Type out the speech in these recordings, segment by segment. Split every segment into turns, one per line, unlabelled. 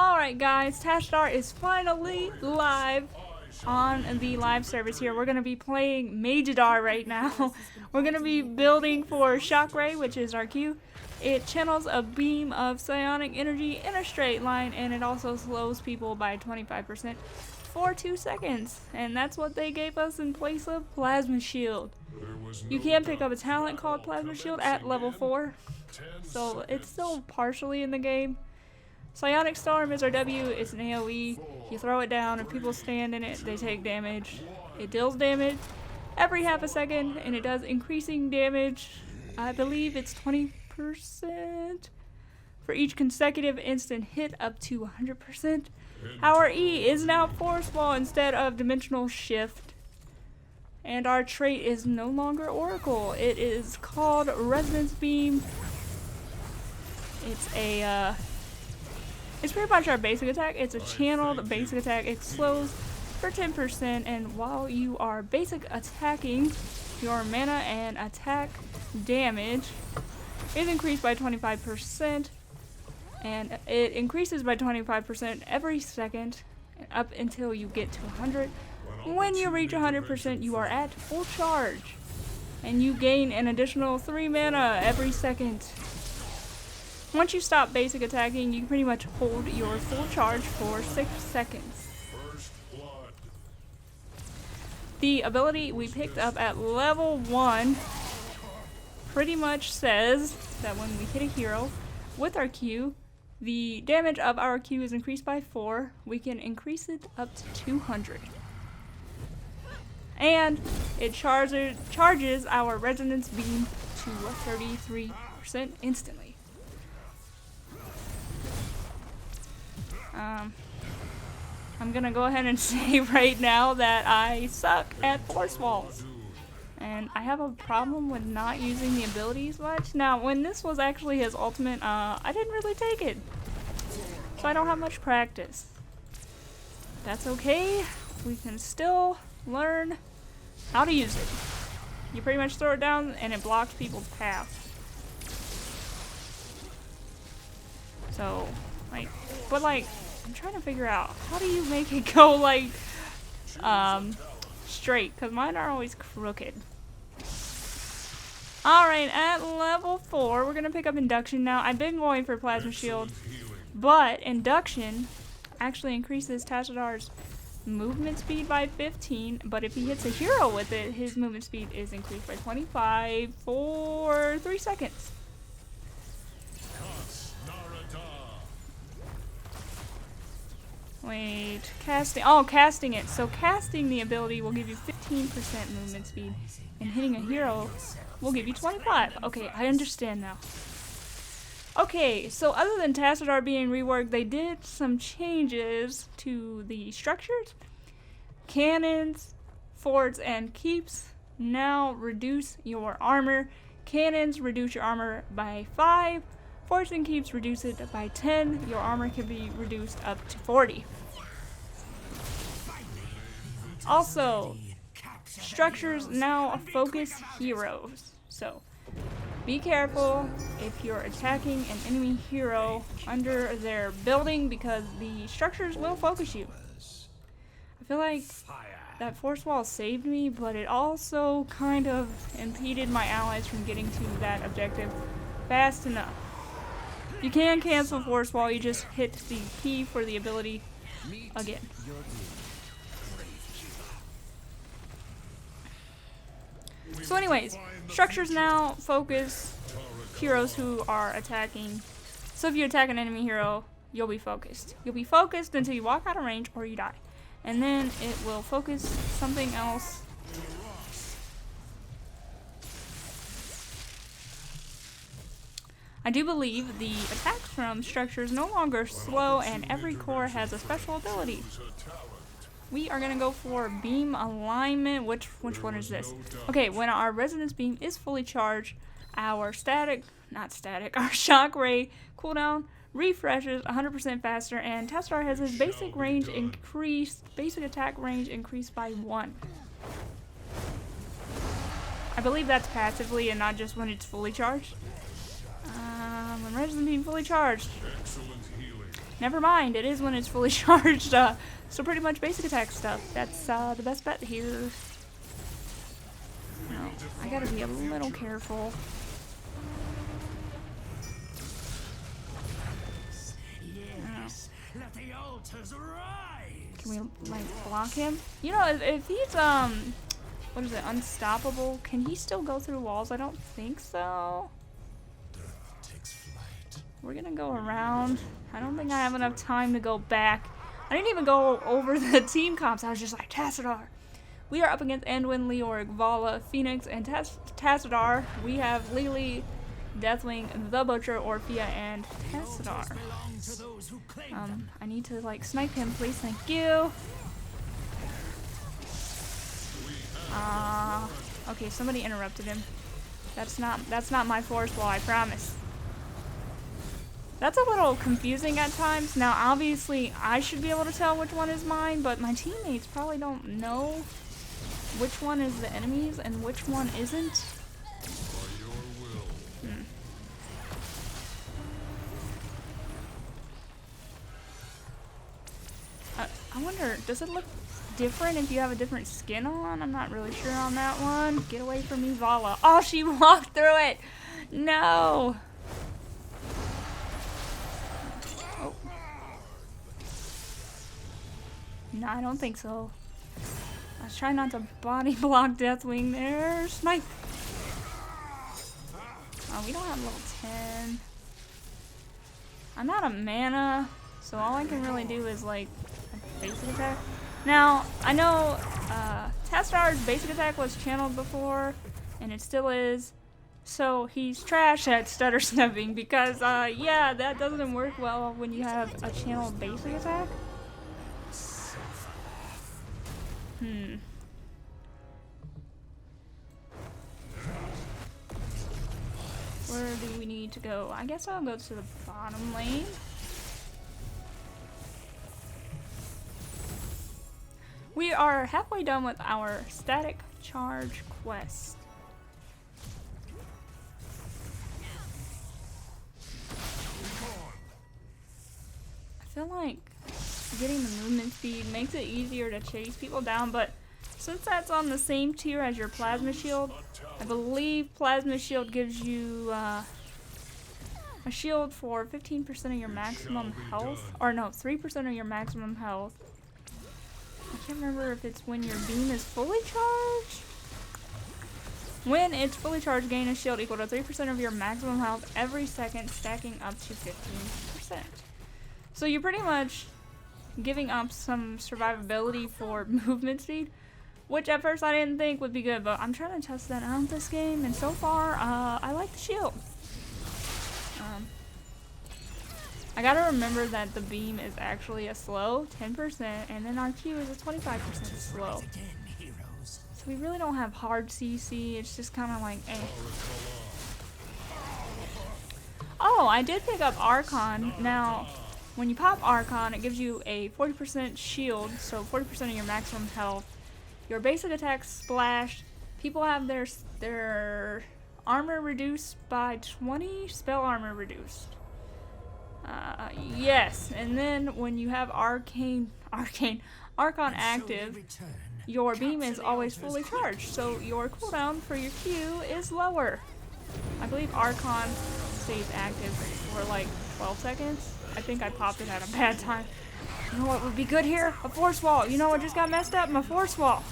Alright guys, Tassadar is finally live on the live service here. We're going to be playing Tassadar right now. We're going to be building for Shockwave, which is our Q. It channels a beam of psionic energy in a straight line, and it also slows people by 25% for 2 seconds. And that's what they gave us in place of Plasma Shield. You can pick up a talent called Plasma Shield at level 4, so it's still partially in the game. Psionic Storm is our W. It's an AoE. You throw it down, if people stand in it, they take damage. It deals damage every half a second, and it does increasing damage. I believe it's 20% for each consecutive instant hit, up to 100%. Our E is now Force Wall instead of Dimensional Shift. And our trait is no longer Oracle. It is called Resonance Beam. It's pretty much our basic attack. It's a channeled basic attack. It slows for 10%, and while you are basic attacking, your mana and attack damage is increased by 25%, and it increases by 25% every second up until you get to 100. When you reach 100%, you are at full charge, and you gain an additional 3 mana every second. Once you stop basic attacking, you can pretty much hold your full charge for 6 seconds. The ability we picked up at level 1 pretty much says that when we hit a hero with our Q, the damage of our Q is increased by 4. We can increase it up to 200. And it charges our resonance beam to 33% instantly. I'm gonna go ahead and say right now that I suck at force walls, and I have a problem with not using the abilities much. Now, when this was actually his ultimate, I didn't really take it, so I don't have much practice. That's okay. We can still learn how to use it. You pretty much throw it down and it blocks people's path. So, I'm trying to figure out, how do you make it go, straight? Because mine are always crooked. Alright, at level 4, we're going to pick up Induction now. I've been going for Plasma Shield, but Induction actually increases Tassadar's movement speed by 15, but if he hits a hero with it, his movement speed is increased by 25 for 3 seconds. Wait, casting. Oh, casting it. So casting the ability will give you 15% movement speed, and hitting a hero will give you 25. Okay, I understand now. Okay, so other than Tassadar being reworked, they did some changes to the structures. Cannons, forts, and keeps now reduce your armor. Cannons reduce your armor by 5. Forts and keeps reduce it by 10. Your armor can be reduced up to 40. Also, structures now focus heroes. So, be careful if you're attacking an enemy hero under their building, because the structures will focus you. I feel like that force wall saved me, but it also kind of impeded my allies from getting to that objective fast enough. You can cancel force wall, you just hit the key for the ability again. So anyways, structures now focus heroes who are attacking. So if you attack an enemy hero, you'll be focused. You'll be focused until you walk out of range or you die. And then it will focus something else. I do believe the attacks from structures no longer slow, and every core has a special ability. We are going to go for beam alignment. Which one is this? Okay, when our resonance beam is fully charged, our our shock ray cooldown refreshes 100% faster, and Tassadar has his basic attack range increased by 1. I believe that's passively and not just when it's fully charged. When resonance beam fully charged, Never mind, it is when it's fully charged. So pretty much basic attack stuff. That's the best bet here. No, I gotta be a little careful.
Let the altars rise.
Can we like block him? You know, if he's what is it, unstoppable? Can he still go through walls? I don't think so. We're gonna go around. I don't think I have enough time to go back. I didn't even go over the team comps. I was just like, Tassadar. We are up against Anduin, Leoric, Vala, Phoenix, and Tassadar. We have Lily, Deathwing, the Butcher, Orphea, and Tassadar. I need to like snipe him, please. Thank you. Okay, somebody interrupted him. That's not my force wall, I promise. That's a little confusing at times. Now, obviously, I should be able to tell which one is mine, but my teammates probably don't know which one is the enemy's and which one isn't. I wonder, does it look different if you have a different skin on? I'm not really sure on that one. Get away from me, Vala. Oh, she walked through it! No! Oh. No, I don't think so. I was trying not to body block Deathwing there. Snipe! Oh, we don't have level 10. I'm out of mana, so all I can really do is like basic attack. Now, I know Tassadar's basic attack was channeled before, and it still is, so he's trash at stutter stepping because, yeah, that doesn't work well when you have a channeled basic attack. Where do we need to go? I guess I'll go to the bottom lane. We are halfway done with our static charge quest. I feel like getting the movement speed makes it easier to chase people down, but since that's on the same tier as your plasma shield, I believe plasma shield gives you a shield for 15% of your maximum health, or no, 3% of your maximum health. I can't remember if it's when your beam is fully charged. When it's fully charged, gain a shield equal to 3% of your maximum health every second, stacking up to 15%. So you're pretty much giving up some survivability for movement speed, which at first I didn't think would be good, but I'm trying to test that out this game, and so far, I like the shield. I gotta remember that the beam is actually a slow 10%, and then our Q is a 25% slow. So we really don't have hard CC, it's just kind of like, eh. Oh, I did pick up Archon. Now, when you pop Archon, it gives you a 40% shield, so 40% of your maximum health. Your basic attack splash. People have their armor reduced by 20, spell armor reduced. Yes, and then when you have Archon active, your beam is always fully charged, so your cooldown for your Q is lower. I believe Archon stays active for like 12 seconds. I think I popped it at a bad time. You know what would be good here? A force wall. You know what just got messed up? My force wall.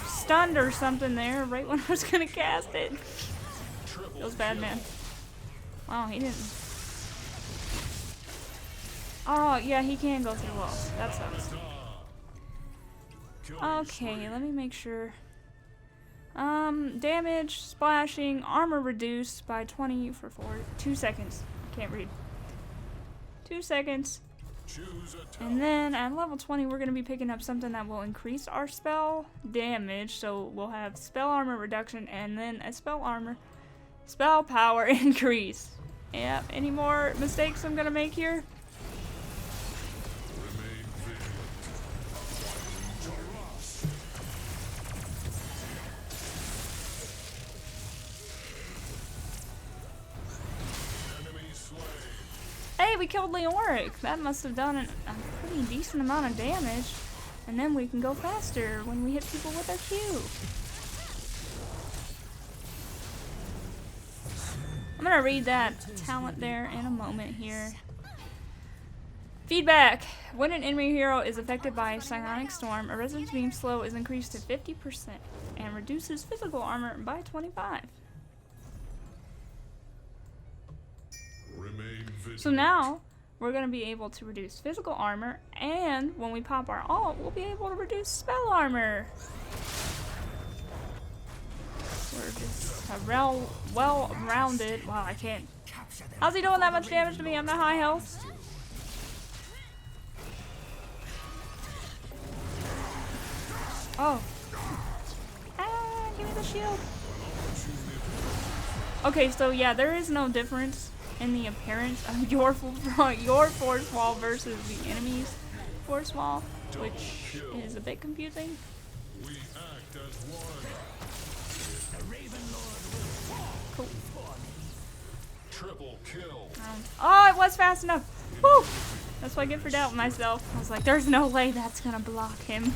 Stunned or something there right when I was gonna cast it. Feels bad, man. Wow, he didn't. Oh, yeah, he can go through walls. That sucks. Okay, let me make sure. Damage, splashing, armor reduced by 20 for 2 seconds. Can't read. 2 seconds. And then at level 20, we're going to be picking up something that will increase our spell damage. So we'll have spell armor reduction and then a spell power increase. Yeah, any more mistakes I'm going to make here? Hey, we killed Leoric. That must have done a pretty decent amount of damage. And then we can go faster when we hit people with our Q. I'm gonna read that talent there in a moment here. Feedback. When an enemy hero is affected by a psionic storm, a resonance beam slow is increased to 50% and reduces physical armor by 25. So now we're going to be able to reduce physical armor, and when we pop our ult, we'll be able to reduce spell armor. We're just a well-rounded. Wow, I can't. How's he doing that much damage to me? I'm not high health. Oh. Ah, give me the shield. Okay, so yeah, there is no difference in the appearance of your force wall versus the enemy's force wall, which is a bit confusing.
We act as one. The Raven Lord will
Cool.
triple kill.
Oh, it was fast enough. Woo! That's what I get for doubting myself. I was like, there's no way that's gonna block him.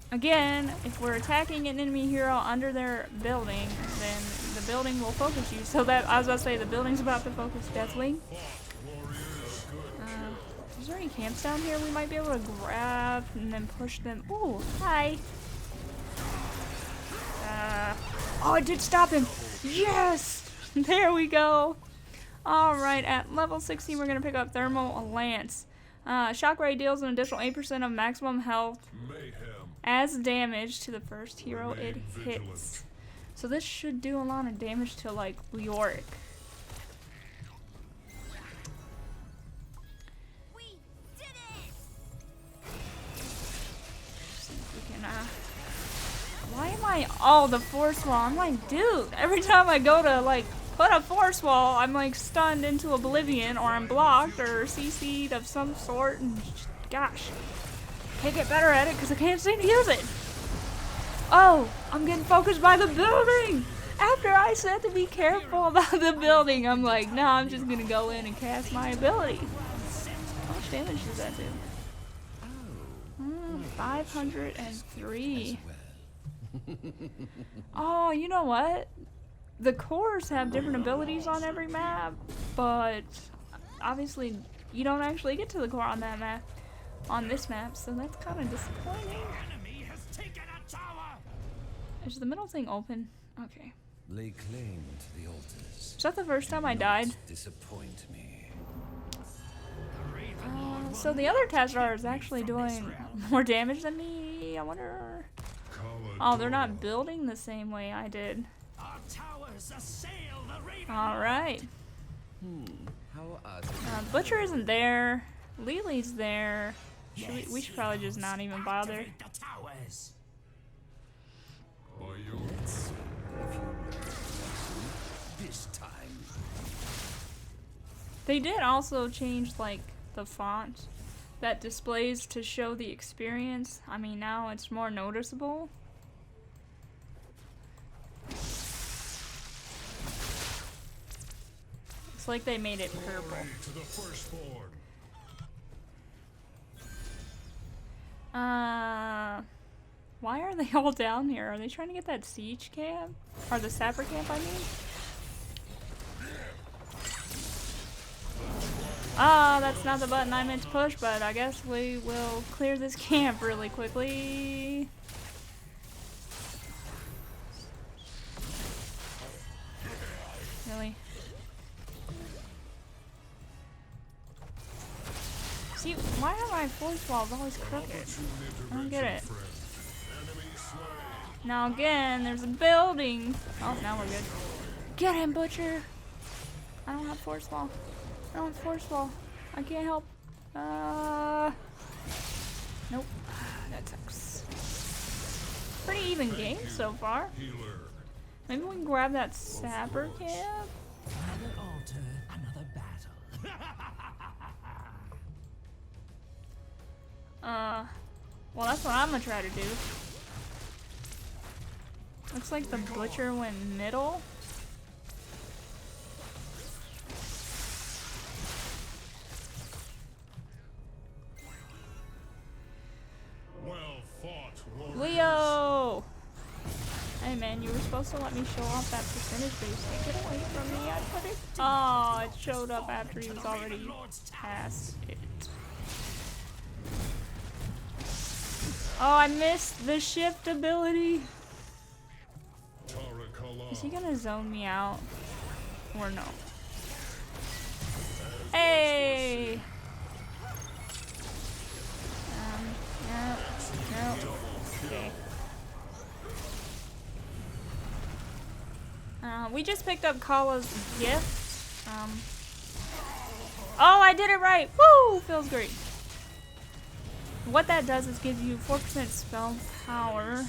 Again, if we're attacking an enemy hero under their building, then the building will focus you. So that, I was about to say, the building's about to focus Deathwing. Is there any camps down here we might be able to grab and then push them? Ooh, hi. Oh, it did stop him. Yes! There we go. Alright, at level 60, we're going to pick up Thermal Lance. Shockray deals an additional 8% of maximum health as damage to the first hero it hits. So this should do a lot of damage to, like, Leoric.
We did it!
See if we can, why am I... Oh, the force wall. I'm like, dude, every time I go to, like, put a force wall, I'm, like, stunned into oblivion, or I'm blocked, or CC'd of some sort, and gosh. Can't get better at it because I can't seem to use it. Oh, I'm getting focused by the building. After I said to be careful about the building, I'm like, no, I'm just going to go in and cast my ability. How much damage does that do? 503. Oh, you know what? The cores have different abilities on every map, but obviously you don't actually get to the core on that map. On this map, so that's kind of disappointing.
Enemy has taken a tower.
Is the middle thing open? Okay.
Lay claim to the altars.
Is that the first time I died?
Disappoint me.
So the other Tassadar is actually doing more damage than me. I wonder. Oh, they're not building the same way I did.
Our towers assail the Raven.
All right.
How odd.
Butcher isn't there. Lily's there. We should probably just not even bother.
Activate the towers.
This time.
They did also change, like, the font that displays to show the experience. I mean, now it's more noticeable. It's like they made it purple.
To the firstborn.
Why are they all down here? Are they trying to get that siege camp? Or the sapper camp, I mean? Ah, that's not the button I meant to push, but I guess we will clear this camp really quickly. Really? See, why are my force walls always crooked? I don't get it. Now again, there's a building. Oh, now we're good. Get him, Butcher! I don't have force wall. I don't have force wall. I can't help. Nope. That sucks. Pretty even game so far. Maybe we can grab that sapper camp.
Another altar, another battle.
Well, that's what I'm gonna try to do. Looks like the Butcher went middle. Hey man, you were supposed to let me show off that percentage base. Take it away from me. I put it. Oh, it showed up after he was already past it. Oh, I missed the shift ability. Is he gonna zone me out? Or no? Hey! No. Okay. We just picked up Kala's gift. Oh, I did it right! Woo! Feels great. What that does is give you 4% spell power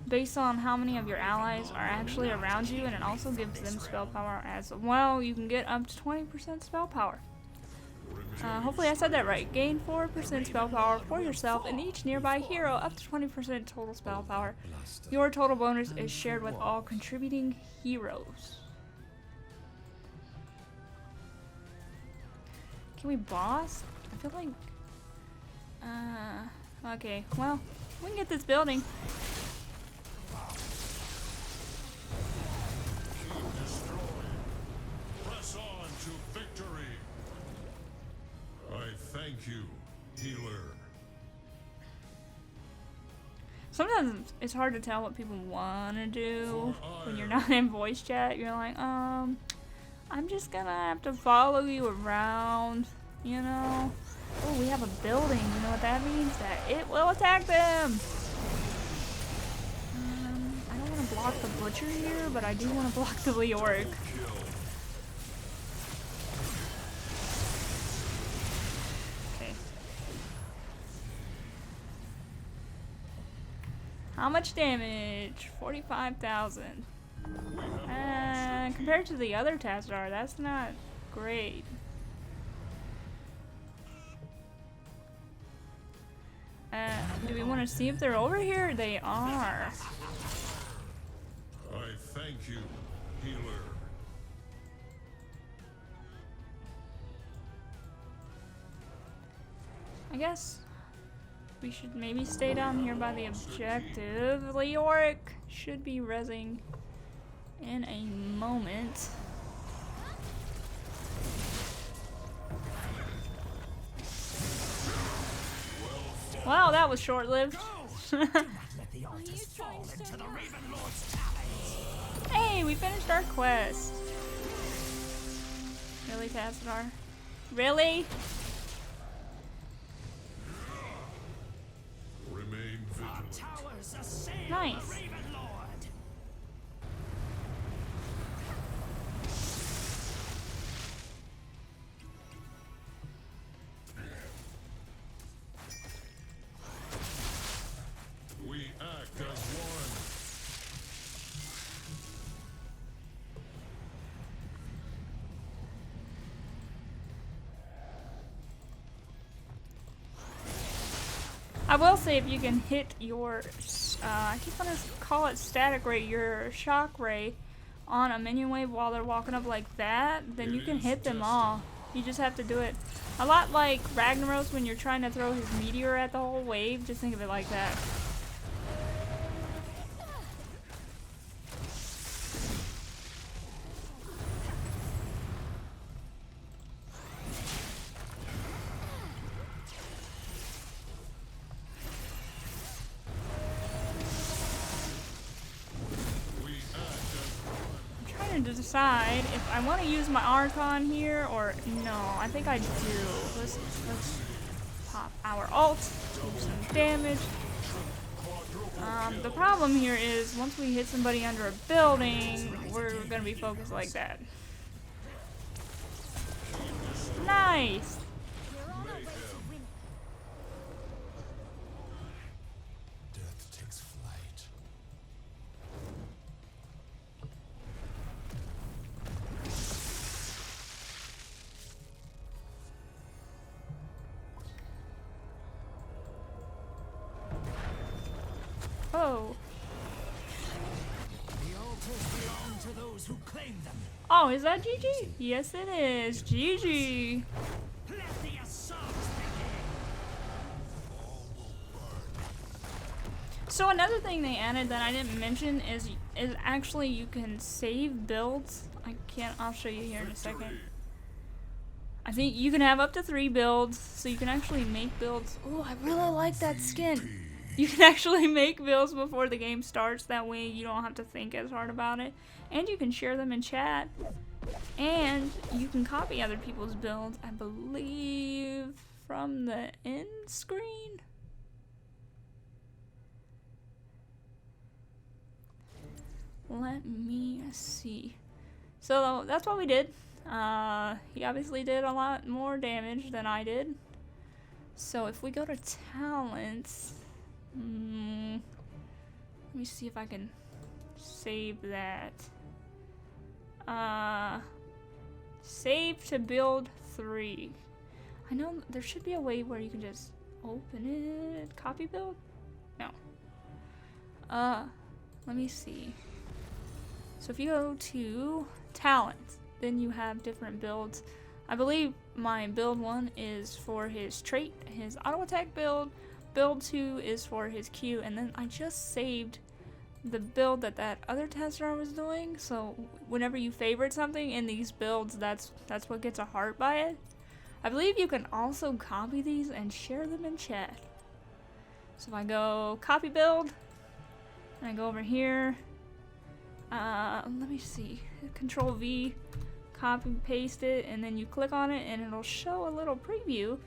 based on how many of your allies are actually around you, and it also gives them spell power as well. You can get up to 20% spell power. Hopefully I said that right. Gain 4% spell power for yourself and each nearby hero, up to 20% total spell power. Your total bonus is shared with all contributing heroes. Can we boss? I feel like... okay, well, we can get this building.
Press on to victory. I thank you, healer.
Sometimes it's hard to tell what people want to do when you're not in voice chat. You're like, I'm just gonna have to follow you around, you know? Oh, we have a building. You know what that means? That it will attack them! I don't want to block the butcher here, but I do want to block the rework. Okay. How much damage? 45,000. Compared to the other Tassadar, that's not great. Do we want to see if they're over here? They are.
I thank you, healer.
I guess we should maybe stay down here by the objective. Leoric should be rezzing in a moment. Wow, that was short-lived. Hey, we finished our quest. Really, Tassadar? Really?
Remain vigilant.
Nice.
We act as one.
I will say if you can hit your, I keep wanting to call it static ray, your shock ray on a minion wave while they're walking up like that, then you can hit them all. You just have to do it a lot like Ragnaros when you're trying to throw his meteor at the whole wave. Just think of it like that. To decide if I want to use my Archon here or no. I think I do. Let's pop our ult, do some damage. The problem here is once we hit somebody under a building, we're gonna be focused like that. Nice.
Death takes flight.
Oh.
The altars belong to those who claim them.
Oh, is that GG? Yes, it is. GG.
Let the assault begin.
So another thing they added that I didn't mention is actually you can save builds. I'll show you here in a second. I think you can have up to 3 builds, so you can actually make builds. Oh, I really like that skin. You can actually make builds before the game starts, that way you don't have to think as hard about it. And you can share them in chat. And you can copy other people's builds, I believe, from the end screen. Let me see. So that's what we did. He obviously did a lot more damage than I did. So if we go to talents, let me see if I can save that. Save to build 3. I know there should be a way where you can just open it. Copy build? No. Let me see. So if you go to talents, then you have different builds. I believe my build 1 is for his trait, his auto attack build. Build 2 is for his Q, and then I just saved the build that other Tassadar was doing. So whenever you favorite something in these builds, that's what gets a heart by it. I believe you can also copy these and share them in chat. So if I go copy build, and I go over here, let me see, Control V, copy paste it, and then you click on it and it'll show a little preview,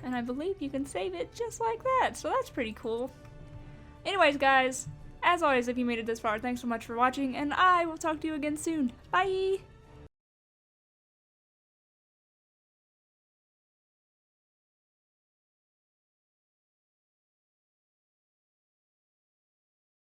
and I believe you can save it just like that, so that's pretty cool. Anyways guys, as always, if you made it this far, thanks so much for watching, and I will talk to you again soon. Bye!